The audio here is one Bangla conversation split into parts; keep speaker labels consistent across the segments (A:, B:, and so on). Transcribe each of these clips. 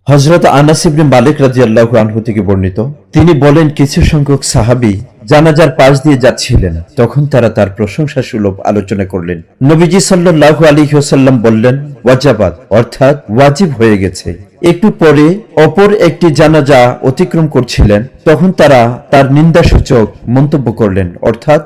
A: হযরত আনাস ইবনে মালিক রাদিয়াল্লাহু আনহু থেকে বর্ণিত, তিনি বলেন, কিছু সংখ্যক সাহাবী জানাজার পাশ দিয়ে যাচ্ছিলেন, তখন তারা তার প্রশংসা সুলভ আলোচনা করলেন। নবীজি সাল্লাল্লাহু আলাইহি ওয়াসাল্লাম বললেন, ওয়াজাবাত, অর্থাৎ ওয়াজিব হয়ে গেছে। একটু পরে অপর একটি জানাজা অতিক্রম করছিলেন, তখন তারা তার নিন্দাসূচক মন্তব্য করলেন, অর্থাৎ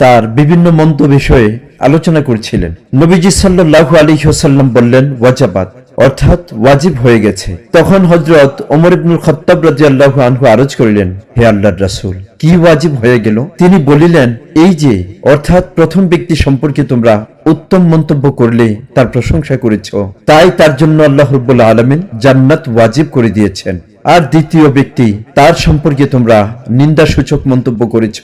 A: তার বিভিন্ন মন্দ বিষয়ে আলোচনা করছিলেন। নবীজি সাল্লাল্লাহু আলাইহি ওয়াসাল্লাম বললেন, ওয়াজাবাত, অর্থাৎ ওয়াজিব হয়ে গেছে। তখন হযরত ওমর ইবনুল খাত্তাব রাদিয়াল্লাহু আনহু আরজ করিলেন, হে আল্লাহর রাসূল, কি ওয়াজিব হয়ে গেল? তিনি বলিলেন, এই যে, অর্থাৎ প্রথম ব্যক্তি সম্পর্কে তোমরা উত্তম মন্তব্য করলে তার প্রশংসা করেছ, তাই তার জন্য আল্লাহ রাব্বুল আলামিন জান্নাত ওয়াজিব করে দিয়েছেন। আর দ্বিতীয় ব্যক্তি, তার সম্পর্কে তোমরা নিন্দাসূচক মন্তব্য করেছ,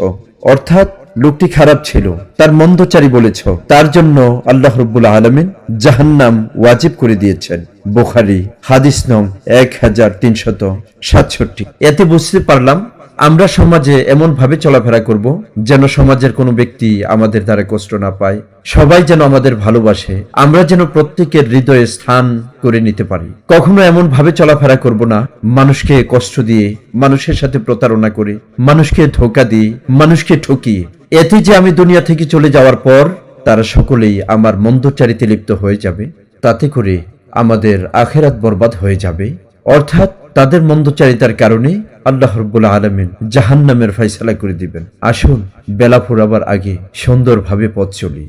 A: অর্থাৎ লোকটি খারাপ ছিল, তার মন্দচারী বলেছ, তার জন্য আল্লাহ রাব্বুল আলামিন জাহান্নাম ওয়াজিব করে দিয়েছেন। বুখারী হাদিস নং 1367। এতে বুঝতে পারলাম আমরা সমাজে এমন ভাবে চলাফেরা করব যেন সমাজের কোনো ব্যক্তি আমাদের দ্বারা কষ্ট না পায়, সবাই যেন আমাদের ভালোবাসে, আমরা যেন প্রত্যেকের হৃদয়ে স্থান করে নিতে পারি। কখনো এমন ভাবে চলাফেরা করব না মানুষকে কষ্ট দিয়ে, মানুষের সাথে প্রতারণা করে, মানুষকে ধোঁকা দিয়ে, মানুষকে ঠকিয়ে। এতে যে আমি দুনিয়া থেকে চলে যাওয়ার পর তারা সকলেই আমার মন্দচারিতে লিপ্ত হয়ে যাবে, তাতে করে আমাদের আখেরাত বরবাদ হয়ে যাবে। অর্থাৎ তাদের মন্দচারিতার কারণে আল্লাহ রাব্বুল আলামিন জাহান্নামের ফয়সালা করে দিবেন। আসুন বেলা ফুরাবার আগে সুন্দরভাবে পথ চলি।